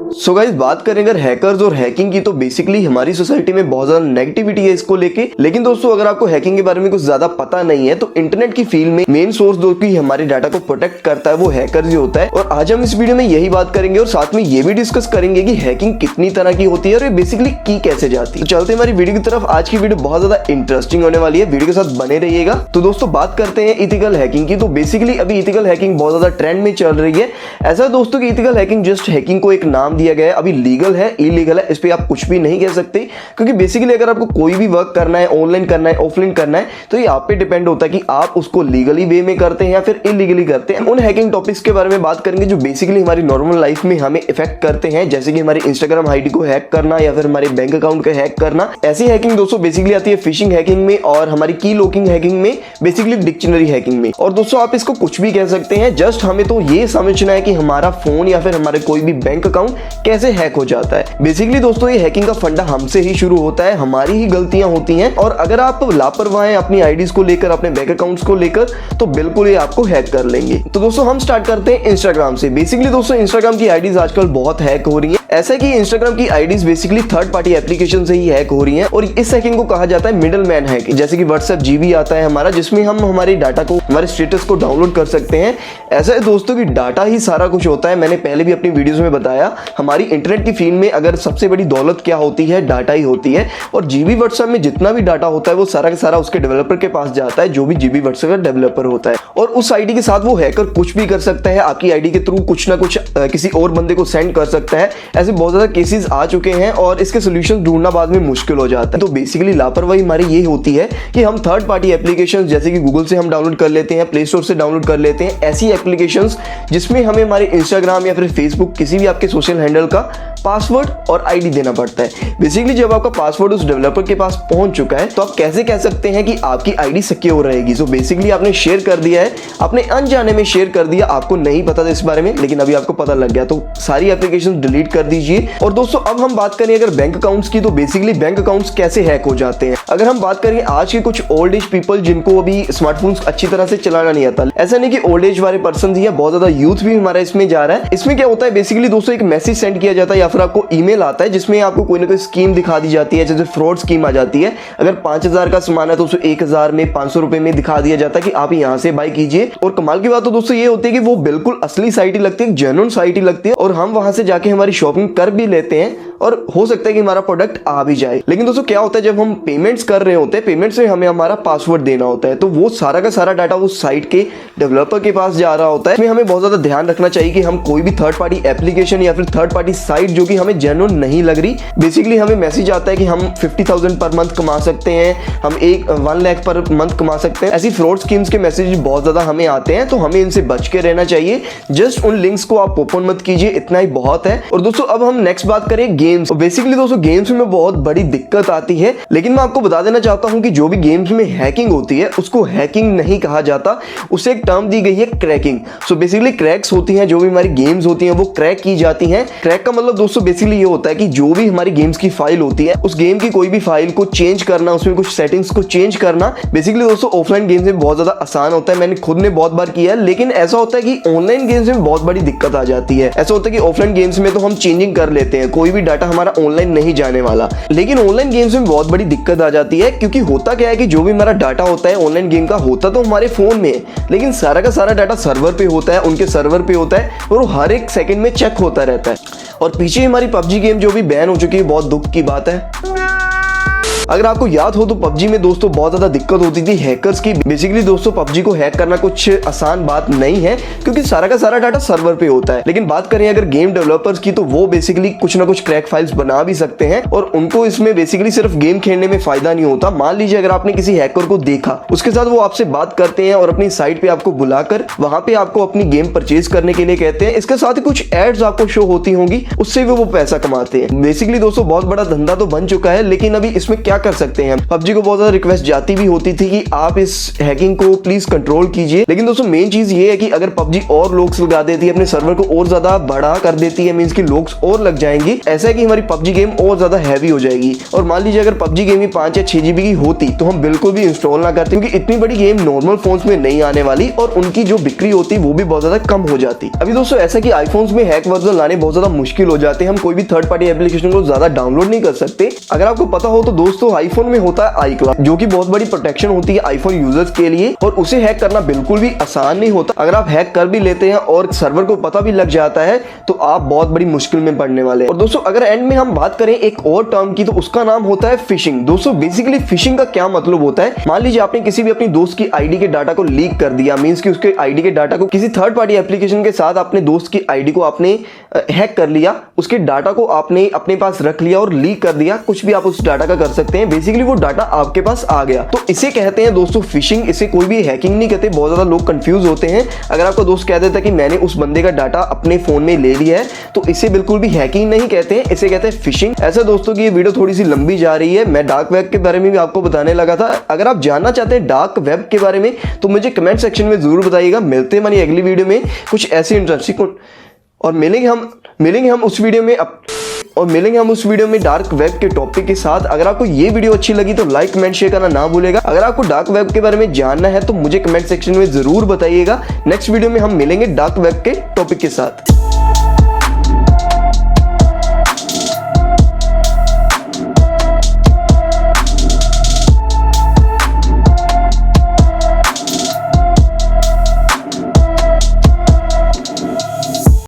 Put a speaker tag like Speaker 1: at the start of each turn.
Speaker 1: So guys, बात करें अगर हैकर्स और हैकिंग की, तो बेसिकली हमारी सोसाइटी में बहुत ज्यादा नेगेटिविटी है इसको लेके। लेकिन दोस्तों, अगर आपको हैकिंग के बारे में कुछ ज्यादा पता नहीं है, तो इंटरनेट की फील्ड में मेन सोर्स जो कि हमारे डाटा को प्रोटेक्ट करता है वो हैकर्स ही होता है। और आज हम इस वीडियो में यही बात करेंगे और साथ में ये भी डिस्कस करेंगे कि हैकिंग कितनी तरह की होती है और ये बेसिकली की कैसे जाती है। तो चलते हैं हमारी वीडियो की तरफ। आज की वीडियो बहुत ज्यादा इंटरेस्टिंग होने वाली है, वीडियो के साथ बने रहिएगा। तो दोस्तों, बात करते हैं इथिकल हैकिंग की। तो बेसिकली अभी इथिकल हैकिंग बहुत ज्यादा ट्रेंड में चल रही है। ऐसा दोस्तों कि इथिकल हैकिंग जस्ट हैकिंग को एक नाम दिया गया है। अभी लीगल है, इलीगल है, इस पे आप कुछ भी नहीं कह सकते, क्योंकि बेसिकली अगर आपको कोई भी वर्क करना है, ऑनलाइन करना है, ऑफलाइन करना है, तो ये आप पे डिपेंड होता है कि आप उसको लीगली वे में करते हैं या फिर इलीगली करते हैं। उन हैकिंग टॉपिक्स के बारे में बात करेंगे जो बेसिकली हमारी नॉर्मल लाइफ में हमें इफेक्ट करते हैं, जैसे कि हमारी इंस्टाग्राम आईडी को हैक करना या फिर हमारे बैंक अकाउंट को हैक करना। ऐसी हैकिंग दोस्तों बेसिकली आती है फिशिंग हैकिंग में और हमारी की लॉकिंग हैकिंग में, बेसिकली डिक्शनरी हैकिंग में। और दोस्तों, आप इसको कुछ भी कह सकते हैं, जस्ट हमें तो ये समझना है कि हमारा फोन या फिर हमारे कोई भी बैंक अकाउंट कैसे हैक हो जाता है। बेसिकली दोस्तों, ये हैकिंग का फंडा हमसे ही शुरू होता है, हमारी ही गलतियां होती हैं। और अगर आप लापरवाह हैं अपनी आईडीज को लेकर, अपने बैंक अकाउंट्स को लेकर, तो बिल्कुल ये आपको हैक कर लेंगे। तो दोस्तों, हम स्टार्ट करते हैं इंस्टाग्राम से। बेसिकली दोस्तों, इंस्टाग्राम की आईडीज आजकल बहुत हैक हो रही है। ऐसा है कि इंस्टाग्राम की IDs basically third party application से ही हैक हो रही हैं और इस हैकिंग को कहा जाता है मिडल मैन हैकिंग। जैसे कि व्हाट्सएप जीबी आता है हमारा, जिसमें हम हमारे डाटा को, हमारे स्टेटस को डाउनलोड कर सकते हैं। ऐसा है दोस्तों कि डाटा ही सारा कुछ होता है। मैंने पहले भी अपनी वीडियोस में बताया, हमारी इंटरनेट की फील्ड में अगर सबसे बड़ी दौलत क्या होती है, डाटा ही होती है। और जीबी व्हाट्सएप में जितना भी डाटा होता है वो सारा का सारा उसके डेवलपर के पास जाता है, जो भी जीबी व्हाट्सएप का डेवलपर होता है। और उस आईडी के साथ वो हैकर कुछ भी कर सकता है, आपकी आईडी के थ्रू कुछ ना कुछ किसी और बंदे को सेंड कर सकता है। ऐसे बहुत ज्यादा केसेस आ चुके हैं और इसके सॉल्यूशन ढूंढना बाद में मुश्किल हो जाता है। तो बेसिकली लापरवाही हमारी ये होती है कि हम थर्ड पार्टी एप्लीकेशंस जैसे कि गूगल से हम डाउनलोड कर लेते हैं, प्ले स्टोर से डाउनलोड कर लेते हैं ऐसी एप्लीकेशंस जिसमें हमें हमारे इंस्टाग्राम या फिर फेसबुक, किसी भी आपके सोशल हैंडल का पासवर्ड और आईडी देना पड़ता है। बेसिकली जब आपका पासवर्ड उस डेवलपर के पास पहुंच चुका है, तो आप कैसे कह सकते हैं कि आपकी आईडी सिक्योर रहेगी। सो बेसिकली आपने शेयर कर दिया है, आपने अनजाने में शेयर कर दिया, आपको नहीं पता था इस बारे में, लेकिन अभी आपको पता लग गया, तो सारी एप्लीकेशन डिलीट कर दीजिए। और दोस्तों, अब हम बात करें अगर बैंक अकाउंट्स की, तो बेसिकली बैंक अकाउंट्स कैसे हैक हो जाते हैं। अगर हम बात करें आज के कुछ ओल्ड एज पीपल जिनको अभी स्मार्टफोन्स अच्छी तरह से चलाना नहीं आता, ऐसा नहीं कि ओल्ड एज वाले पर्सन ही है, बहुत ज्यादा यूथ भी हमारा इसमें जा रहा है। इसमें क्या होता है, बेसिकली दोस्तों एक मैसेज सेंड किया जाता है या फिर आपको ईमेल आता है जिसमें आपको कोई ना कोई स्कीम दिखा दी जाती है, जैसे फ्रॉड स्कीम आ जाती है। अगर 5000 का सामान है तो उसे 1000 में, 500 रुपए में दिखा दिया जाता है कि आप यहाँ से बाय कीजिए। और कमाल की बात तो दोस्तों ये होती है कि वो बिल्कुल असली साइट ही लगती है, जेन्युइन साइट ही लगती है और हम वहां से जाके हमारी शॉपिंग कर भी लेते हैं और हो सकता है कि हमारा प्रोडक्ट आ भी जाए। लेकिन दोस्तों क्या होता है, जब हम पेमेंट्स कर रहे होते हैं, पेमेंट्स में हमें हमारा पासवर्ड देना होता है, तो वो सारा का सारा डाटा उस साइट के डेवलपर के पास जा रहा होता है। इसमें हमें बहुत ज्यादा ध्यान रखना चाहिए कि हम कोई भी थर्ड पार्टी एप्लीकेशन या फिर थर्ड पार्टी साइट जो कि हमें जेन्युइन नहीं लग रही, बेसिकली हमें मैसेज आता है कि हम 50,000 पर मंथ कमा सकते हैं, हम 1 लाख पर मंथ कमा सकते हैं, ऐसी फ्रॉड स्कीम्स के मैसेज बहुत ज्यादा हमें आते हैं, तो हमें इनसे बच के रहना चाहिए। जस्ट उन लिंक्स को आप ओपन मत कीजिए, इतना ही बहुत है। और दोस्तों, अब हम नेक्स्ट बात करें गेम्स। बेसिकली दोस्तों, गेम्स में बहुत बड़ी दिक्कत आती है, लेकिन मैं आपको बता देना चाहता हूं कि जो भी गेम्स में हैकिंग होती है उसको हैकिंग नहीं कहा जाता, उसे एक टर्म दी गई है क्रैकिंग। सो बेसिकली क्रैक्स होती हैं, जो भी हमारी गेम्स होती हैं वो क्रैक की जाती हैं। क्रैक का मतलब दोस्तों बेसिकली ये होता है कि जो भी हमारी गेम्स की फाइल होती है, उस गेम की कोई भी फाइल को चेंज करना, उसमें कुछ सेटिंग्स को चेंज करना, बेसिकली दोस्तों ऑफलाइन गेम्स में बहुत ज्यादा आसान होता है। मैंने खुद ने बहुत बार किया है, लेकिन ऐसा होता है कि ऑनलाइन गेम्स में बहुत बड़ी दिक्कत आ जाती है। ऐसा होता है कि ऑफलाइन गेम्स में तो हम चेंजिंग कर लेते हैं, कोई भी डाटा हमारा ऑनलाइन नहीं जाने वाला, लेकिन ऑनलाइन गेम्स में बहुत बड़ी दिक्कत आ जाती है। क्योंकि होता क्या है कि जो भी हमारा डाटा होता है ऑनलाइन गेम का, होता तो हमारे फोन में, लेकिन सारा का सारा डाटा सर्वर पे होता है, उनके सर्वर पे होता है और वो हर एक सेकंड में चेक होता रहता है। और पीछे हमारी पबजी गेम जो भी बैन हो चुकी है, बहुत दुख की बात है। अगर आपको याद हो तो पबजी में दोस्तों बहुत ज्यादा दिक्कत होती थी हैकर्स की। बेसिकली दोस्तों, पबजी को हैक करना कुछ आसान बात नहीं है, क्योंकि सारा का सारा डाटा सर्वर पे होता है। लेकिन बात करें अगर गेम डेवलपर्स की, तो वो बेसिकली कुछ ना कुछ क्रैक फाइल्स बना भी सकते हैं और उनको इसमें बेसिकली सिर्फ गेम खेलने में फायदा नहीं होता। मान लीजिए अगर आपने किसी हैकर को देखा, उसके साथ वो आपसे बात करते हैं और अपनी साइट पे आपको बुलाकर वहां पे आपको अपनी गेम परचेज करने के लिए कहते हैं, इसके साथ ही कुछ एड्स आपको शो होती होंगी, उससे भी वो पैसा कमाते हैं। बेसिकली दोस्तों बहुत बड़ा धंधा तो बन चुका है, लेकिन अभी इसमें क्या क्या कर सकते हैं, पबजी को बहुत ज्यादा रिक्वेस्ट जाती भी होती थी कि आप इस हैकिंग को प्लीज कंट्रोल कीजिए। लेकिन दोस्तों मेन चीज ये है कि अगर पबजी और लोग लगा देती है, अपने सर्वर को और ज्यादा बड़ा कर देती है, मींस कि लोग और लग जाएंगी, ऐसा है कि हमारी पबजी गेम और ज्यादा हैवी हो जाएगी। और मान लीजिए अगर पबजी गेम ही 5 या 6 GB की होती तो हम बिल्कुल भी इंस्टॉल ना करते, क्योंकि इतनी बड़ी गेम नॉर्मल फोन्स में नहीं आने वाली और उनकी जो बिक्री होती वो भी बहुत ज्यादा कम हो जाती। अभी दोस्तों ऐसा कि आईफोन्स में हैक वर्जन लाने बहुत ज्यादा मुश्किल हो जाते हैं, हम कोई भी थर्ड पार्टी एप्लीकेशन को ज्यादा डाउनलोड नहीं कर सकते। अगर आपको पता हो तो दोस्तों आईफोन में होता है iCloud, जो कि बहुत बड़ी प्रोटेक्शन होती है आईफोन यूजर्स के लिए, और उसे हैक करना बिल्कुल भी आसान नहीं होता। अगर आप हैक कर भी लेते हैं और सर्वर को पता भी लग जाता है तो आप बहुत बड़ी मुश्किल में पड़ने वाले हैं। और दोस्तों अगर एंड में हम बात करें एक और टर्म की, तो उसका नाम होता है फिशिंग। दोस्तों बेसिकली फिशिंग का क्या मतलब होता है, मान लीजिए आपने किसी भी अपनी दोस्त की आईडी के डाटा को लीक कर दिया, मींस कि उसके आईडी के डाटा को किसी थर्ड पार्टी एप्लीकेशन के साथ अपने दोस्त की आईडी को आपने हैक कर लिया, उसके डाटा को आपने अपने पास रख लिया और लीक कर दिया, कुछ भी आप उस डाटा का कर सकते हैं। बेसिकली वो डाटा आपके पास आ गया, तो इसे कहते हैं दोस्तों फिशिंग। इसे कोई भी हैकिंग नहीं कहते, बहुत ज्यादा लोग कंफ्यूज होते हैं। अगर आपका दोस्त कह देता है कि मैंने उस बंदे का डाटा अपने फोन में ले लिया है, तो इसे बिल्कुल भी हैकिंग नहीं कहते हैं, इसे कहते हैं फिशिंग। ऐसा दोस्तों की ये वीडियो थोड़ी सी लंबी जा रही है, मैं डार्क वेब के बारे में भी आपको बताने लगा था। अगर आप जानना चाहते हैं डार्क वेब के बारे में तो मुझे कमेंट सेक्शन में जरूर बताइएगा। मिलते हैं हमारी अगली वीडियो में कुछ ऐसी इंटरेस्टिंग, और मिलेंगे हम उस वीडियो में डार्क वेब के टॉपिक के साथ। अगर आपको ये वीडियो अच्छी लगी तो लाइक कमेंट शेयर करना ना भूलेगा। अगर आपको डार्क वेब के बारे में जानना है तो मुझे कमेंट सेक्शन में जरूर बताइएगा। नेक्स्ट वीडियो में हम मिलेंगे डार्क वेब के टॉपिक के साथ।